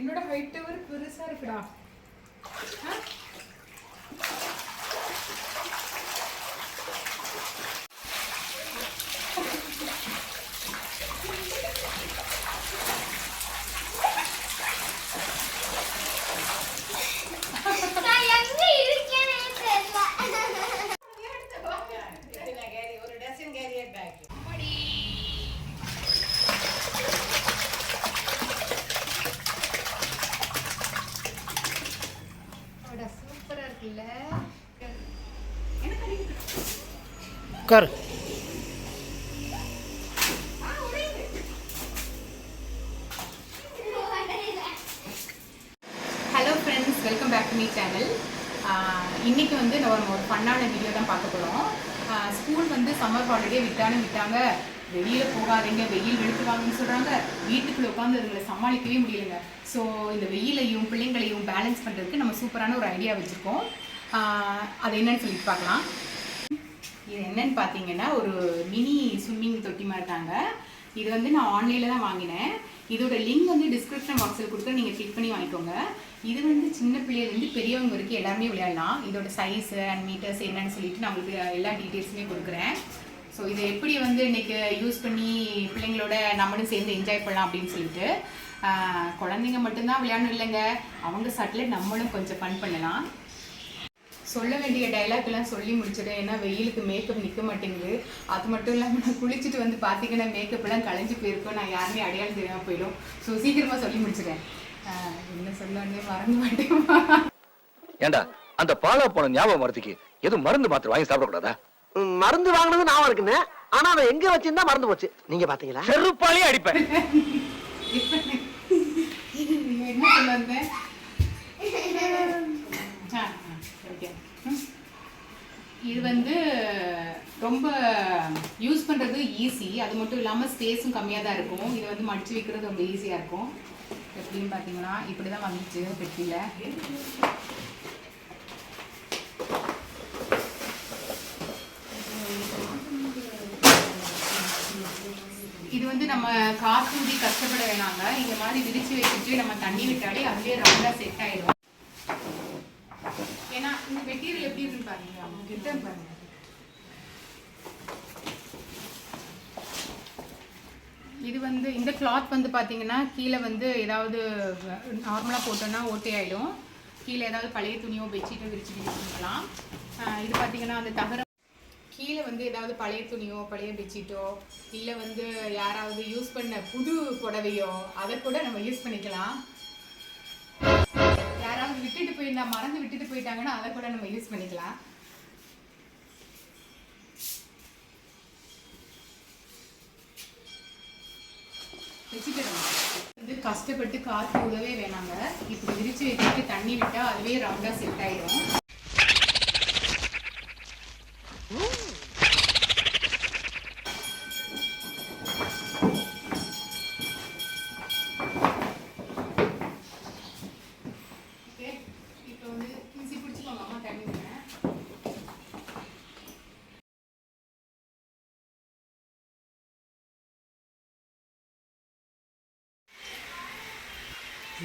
என்னோட ஹைட் ஒரு பெருசா இருக்குடா. சூப்பரா இருக்குல்ல. कर hello friends, welcome back to me channel. இன்றைக்கி வந்து நம்ம ஒரு ஃபன்னான வீடியோ தான் பார்க்க போகிறோம். ஸ்கூல் வந்து சம்மர் ஹாலிடே விட்டாங்க. வெளியில் போகாதீங்க, வெயில் வெளுத்துவாங்கன்னு சொல்கிறாங்க. வீட்டுக்குள்ளே உட்காந்து அதுங்களை சமாளிக்கவே முடியலைங்க. ஸோ இந்த வெயிலையும் பிள்ளைங்களையும் பேலன்ஸ் பண்ணுறதுக்கு நம்ம சூப்பரான ஒரு ஐடியா வச்சுருக்கோம். அது என்னன்னு சொல்லிட்டு பார்க்கலாம். இது என்னன்னு பார்த்தீங்கன்னா, ஒரு மினி ஸ்விம்மிங் தொட்டி மாதிரி தாங்க. இது வந்து நான் ஆன்லைனில் தான் வாங்கினேன். இதோட லிங்க் வந்து டிஸ்கிரிப்ஷன் பாக்ஸில் கொடுத்து நீங்கள் கிளிக் பண்ணி வாங்கிக்கோங்க. இது வந்து சின்ன பிள்ளைலேருந்து பெரியவங்க வரைக்கும் எல்லாருமே விளையாடலாம். இதோட சைஸு அண்ட் மீட்டர்ஸ் என்னன்னு சொல்லிட்டு நான் உங்களுக்கு எல்லா டீட்டெயில்ஸுமே கொடுக்குறேன். ஸோ இதை எப்படி வந்து இன்றைக்கி யூஸ் பண்ணி பிள்ளைங்களோட நம்மளும் சேர்ந்து என்ஜாய் பண்ணலாம் அப்படின்னு சொல்லிட்டு, குழந்தைங்க மட்டும்தான் விளையாடணும் இல்லைங்க, அவங்க சட்டில் நம்மளும் கொஞ்சம் ஃபன் பண்ணலாம். சொல்ல வேண்டிய டைலாக் எல்லாம் சொல்லி முடிச்சிட்டேன். ஏன்னா வெயிலுக்கு மேக்கப் நிற்க மாட்டேங்குது. அது மட்டும் இல்லாமல் நான் குளிச்சுட்டு வந்து பார்த்தீங்கன்னா மேக்கப் எல்லாம் களைஞ்சு போயிருக்கோம். நான் யாருமே அடையாளம் தெரியாமல் போயிடும். ஸோ சீக்கிரமாக சொல்லி முடிச்சிட்டேன். என்ன சொல்லணுன்னே மறந்து மாட்டேன். ஏண்டா அந்த பாலா போன ஞாபகம் வரதுக்கு எதுவும் மருந்து மாத்திரை வாங்கி சாப்பிடக்கூடாதா? மருந்து வாங்கினது நான் இருக்குன்னு, ஆனா அவன் எங்க வச்சிருந்தா மறந்து போச்சு. நீங்க பாத்தீங்களா? செருப்பாலே அடிப்பேன். என்ன சொல்ல வந்தேன்? இது வந்து ரொம்ப யூஸ் பண்ணுறது ஈஸி. அது மட்டும் இல்லாமல் ஸ்பேஸும் கம்மியாக தான் இருக்கும். இது வந்து மடித்து வைக்கிறது ரொம்ப ஈஸியாக இருக்கும். எப்படின்னு பார்த்தீங்கன்னா இப்படி தான் வந்துச்சு பெட்டியில். இது வந்து நம்ம காற்று கஷ்டப்பட வேணாங்க. இந்த மாதிரி விரிச்சு வச்சுட்டு நம்ம தண்ணி விட்டாலே அதுலேயே ரவுண்டாக செட் ஆயிடும். ஏன்னா இந்த மெட்டீரியல் எப்படி இருக்குன்னு பாருங்க, அவங்க கிட்ட பாருங்க. இது வந்து இந்த கிளாத் வந்து பார்த்தீங்கன்னா கீழே வந்து ஏதாவது நார்மலாக போட்டோன்னா ஓட்டையாயிடும். கீழே ஏதாவது பழைய துணியோ பெட்ஷீட்டோ விரிச்சுட்டு யூஸ் பண்ணிக்கலாம். இது பார்த்தீங்கன்னா அந்த தகரம் கீழே வந்து ஏதாவது பழைய துணியோ பழைய பெட்ஷீட்டோ இல்லை வந்து யாராவது யூஸ் பண்ண புது புடவையோ அதை கூட நம்ம யூஸ் பண்ணிக்கலாம். யாராவது விட்டுட்டு போயிருந்தா மறந்து விட்டுட்டு போயிட்டாங்கன்னா அதை கூட நம்ம யூஸ் பண்ணிக்கலாம். வந்து கஷ்டப்பட்டு காற்று உதவே வேணாங்க. இப்படி விரிச்சு வச்சுட்டு தண்ணி விட்டா அதுவே ரவுண்டா செட் ஆயிடும்.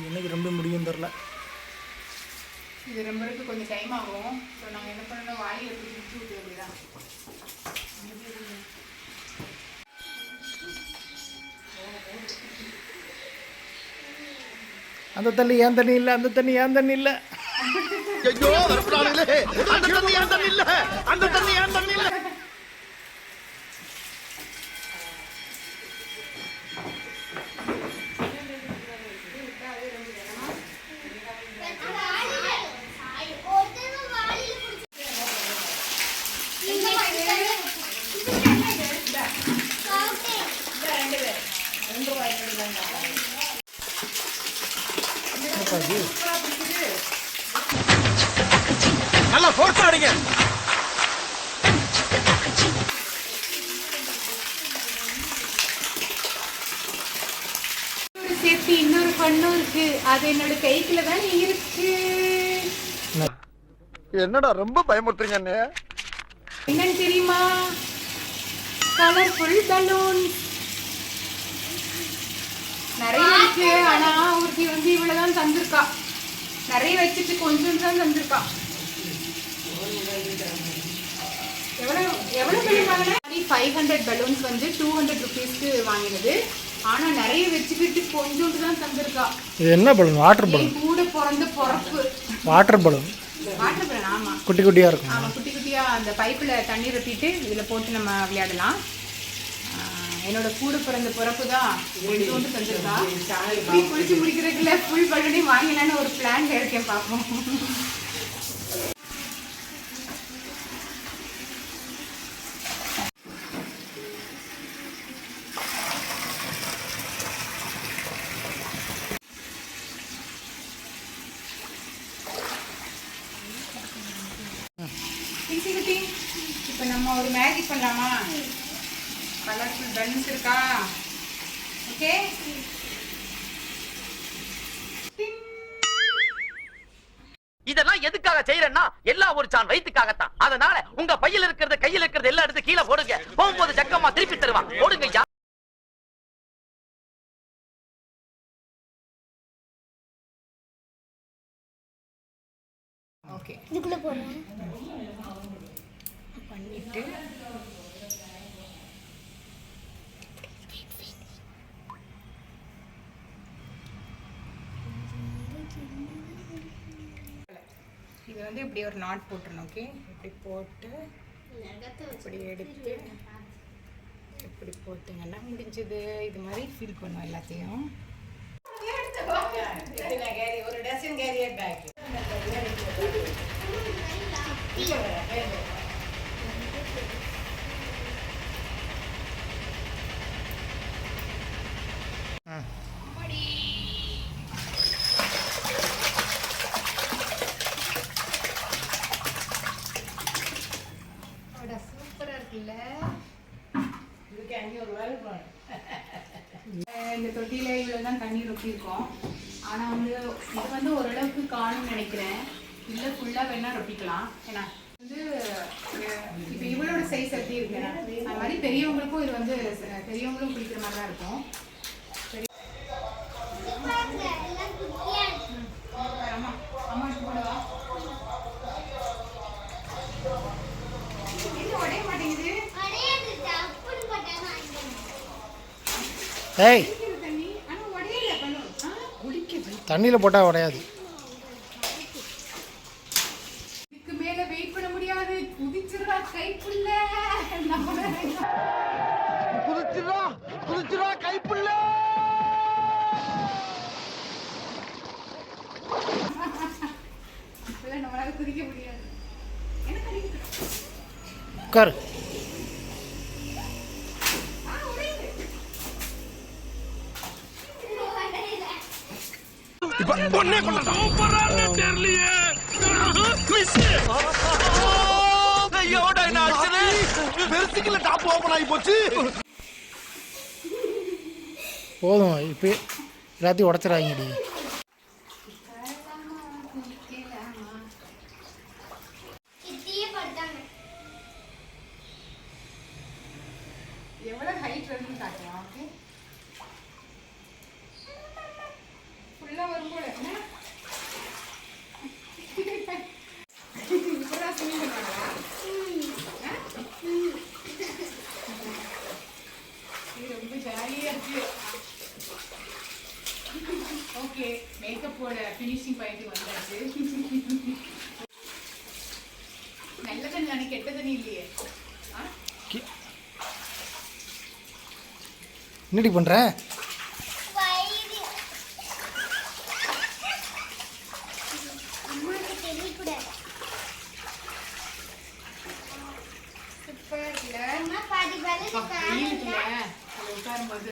இன்னைக்கு ரொம்ப முடியும் தெரியல. இது ரொம்பக்கு கொஞ்சம் டைம் ஆகும். ஸோ நாங்கள் என்ன பண்ணணும், வாயில் எப்படி பிடிச்சி விட்டு வேண்டியதான். அந்த தண்ணி ஏன் தண்ணி இல்லை, அந்த தண்ணி ஏன் தண்ணி இல்லை. ஐயோ வரப்படாதே. அந்த தண்ணி ஏன் தண்ணி இல்ல, அந்த தண்ணி ஏன் தண்ணி இல்ல. நல்லா ஃபோர்ஸ் ஆடுங்க. சேர்த்து இன்னொரு பண்ணும் இருக்கு. அது என்னோட கைக்குள்ள தான் இருக்கு. என்னடா ரொம்ப பயமுறுத்துறீங்க அண்ணே. என்னன்னு தெரியுமா? கலர்ஃபுல் பலூன் நிறைய இருக்கு. ஆனா அவருக்கு வந்து இவ்வளவுதான் தந்திருக்கா, நிறைய வச்சுட்டு கொஞ்சம் தான் தந்திருக்கா. எவ்வளவு எவ்வளவு பலூன் வாங்கினா? 500 பலூன்ஸ் வந்து 200 ருபீஸ்க்கு வாங்கினது. ஆனா நிறைய வச்சுக்கிட்டு கொஞ்சோண்டு தான் தந்திருக்கா. இது என்ன பலூன்? Water balloon. கூட பிறந்த பொறப்பு. Water balloon. Water balloon. ஆமா, குட்டி குட்டியா இருக்கும். ஆமா, குட்டி குட்டியா அந்த பைப்ல தண்ணி ரொப்பிட்டு இதுல போட்டு நம்ம விளையாடலாம். என்னோட கூட பிறந்த பொறப்பு தான் கொஞ்சோண்டு தந்திருக்கா. இப்படி குளிச்சு முடிக்கிறதுக்குள்ள ஃபுல் பலூனையும் வாங்கினான்னு ஒரு பிளான்ல இருக்கேன், பார்ப்போம். இப்போ நம்ம ஒரு மேஜிக் பண்ணலாமா? கலர்ஃபுல் பலூன்ஸ் இருக்கா? ஓகே, இதெல்லாம் எதுக்காக செய்யறேன்னா எல்லாம் ஒரு சான் வயிற்றுக்காகத்தான். அதனால உங்க பையில இருக்கிறது கையில இருக்கிறது எல்லாம் எடுத்து கீழே போடுங்க. போகும்போது ஜக்கமா திருப்பி தருவான். போடுங்க. ஓகே, இதுக்குள்ள போறேன் பண்ணிட்டு இது வந்து இப்படி ஒரு நாட் போட்டுறணும். ஓகே, இப்படி போட்டு இப்படி எடுத்து இப்படி போட்டுங்கன்னா முடிஞ்சது. இது மாதிரி ஃபீல் பண்ணும் எல்லாத்தையும். ஒரு டசன் கேரியர் பேக். சூப்பரா இருக்குல்ல? இந்த தொட்டியில இவ்வளவுதான் தண்ணி ரொப்பியிருக்கோம். ஆனா வந்து இது வந்து ஓரளவுக்கு காணும்னு நினைக்கிறேன். இல்ல ஃபுல்லா வேணா ரொப்பிக்கலாம். ஏன்னா வந்து இப்போ இவளோட சைஸ் எப்படி இருக்கு, அது மாதிரி பெரியவங்களுக்கும் இது வந்து பெரியவங்களும் குளிக்கிற மாதிரி தான் இருக்கும். அம்மா அம்மா போடுவா. என்ன உடைய மாட்டேங்குது? ஏய், தண்ணி ஆனா உடையல பலூன். குடிக்குது. தண்ணியில் போட்டால் உடையாது. இதுக்கு மேல வெயிட் பண்ண முடியாது. குதிச்சிரா கைப்புள்ள. குதிச்சுடா குதிச்சுடா கைப்புள்ள. நம்மளால குதிக்க முடியாது. என்ன கடிக்குது? உட்காரு. பொண்ணே கொள்ள சூப்பரா இருக்கு தெரியலையே. மிஸ் ஐயோடா என்ன ஆச்சு? பெருசுக்குள்ள டாப் ஓபன் ஆகி போச்சு. போதும், இப்போ எல்லாத்தையும் உடச்சிடாங்கடி. எவ்வளவு ஹைட் வருதுன்னு காட்டுறோம். ஓகே, ஃபுல்லா வரும் போல. இப்பதான் ஸ்விமிங் பண்ணுவாங்களா? இது ரொம்ப ஜாலியா இருக்கு. ஓகே, மேக்கப்போட ஃபினிஷிங் பாயிண்ட் வந்தாச்சு. நல்ல தண்ணி தானே, கெட்ட தண்ணி இல்லையே. என்னடி பண்ணுற? உட்காரும்போது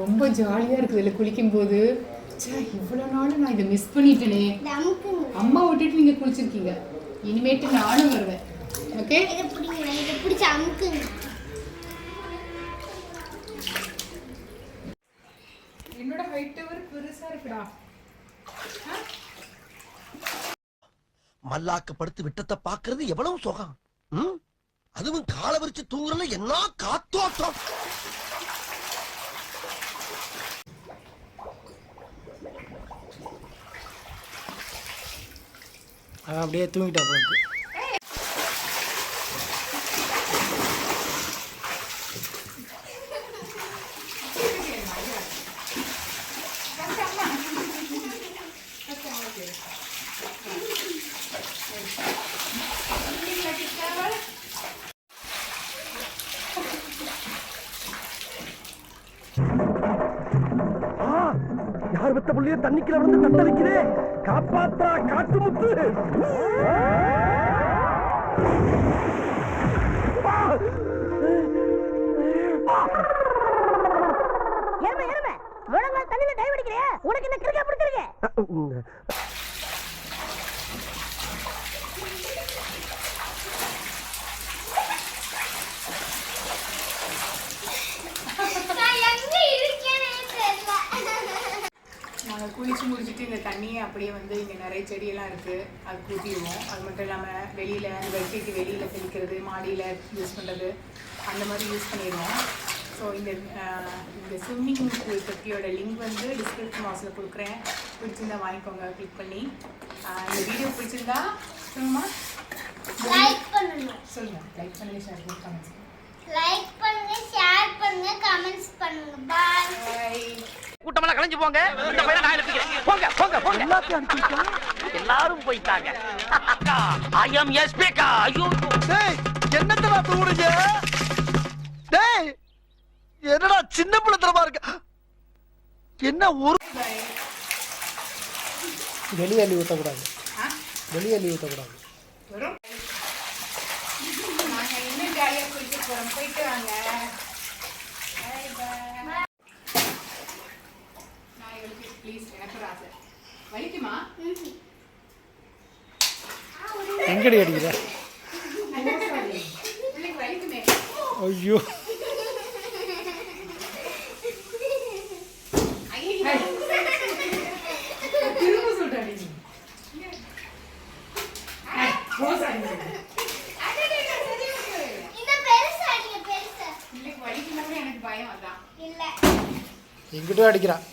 ரொம்ப ஜாலியா இருக்குது இதுல குளிக்கும் போது. இவ்வளவு நாள் நான் இதை மிஸ் பண்ணிட்டேனே. அம்மா விட்டுட்டு நீங்க குளிச்சிருக்கீங்க. இனிமேட்டு நானும் வருவேன். ஓகே, என்னோட ஹைட் டவர் பெருசா இருக்குடா. மல்லாக்க படுத்து விட்டத்தை பாக்குறது எவ்வளவு சுகம். அதுவும் காலை விரிச்சு தூங்குறல என்ன காத்தோட்டம். அவன் அப்படியே தூங்கிட்டா போல. யார் வித்த புள்ளிய தண்ணிக்குள்ள வந்து தட்ட வைக்கிறே, காப்பாத்தா காட்டு முத்து. எருமை எருமை முழங்கால் தண்ணியில டைவ் அடிக்கிறியா? உனக்கு என்ன கிறுக்கா பிடிச்சிருக்கு? நாங்கள் குளிச்சு முடிச்சுட்டு இந்த தண்ணியை அப்படியே வந்து இங்கே நிறைய செடியெல்லாம் இருக்குது, அது கூட்டிடுவோம். அது மட்டும் இல்லாமல் வெளியில் வெட்டிட்டு வெளியில் தெளிக்கிறது, மாடியில் யூஸ் பண்ணுறது, அந்த மாதிரி யூஸ் பண்ணிடுவோம். ஸோ இந்த ஸ்விம்மிங் பூல் தொட்டியோட லிங்க் வந்து டிஸ்கிரிப்ஷன் பாக்ஸில் கொடுக்குறேன். பிடிச்சிருந்தா வாங்கிக்கோங்க கிளிக் பண்ணி. இந்த வீடியோ பிடிச்சிருந்தா சொல்லுமா, லைக் பண்ணுங்க, சொல்லுங்கள். லைக் பண்ணுங்கள், ஷேர் பண்ணுங்க, கமெண்ட்ஸ் லைக் பண்ணுங்க, ஷேர் பண்ணுங்க, கமெண்ட்ஸ் பண்ணுங்க. பாய். பாய். கூட்டமெல்லாம் கலைஞ்சு போங்க. இந்த பையனை நான் எழுப்பிக்கிறேன். போங்க போங்க போங்க. எல்லாரும் போயிட்டாங்க. ஐ அம் எஸ்பிகா. ஐயோ டேய் என்னடா தூங்குறீங்க? டேய் என்னடா சின்ன பிள்ளைத்தனமா இருக்க? என்ன ஒரு பாய். வெளியே அள்ளி ஊற்றக்கூடாது, ஆ வெளியே அள்ளி ஊற்றக்கூடாது. வரும். நாங்கள் இன்னும் ஜாலியாக குளிக்க போகிறோம். போயிட்டு வாங்க. பாய் பாய். நான் இவளுக்கு ப்ளீஸ், எனக்கு ஒரு ஆசை. வலிக்குமா? எங்கடி அடிக்கிற? பிள்ளைக்கு வலிக்குமே. ஐயோ, ஐயோ. திரும்ப சொல்றேன் நீ. இந்த பெருசா அடிங்க, பெருசா. பிள்ளைக்கு வலிக்குமே எனக்கு பயம். அதான் எங்கிட்ட அடிக்கிறான்.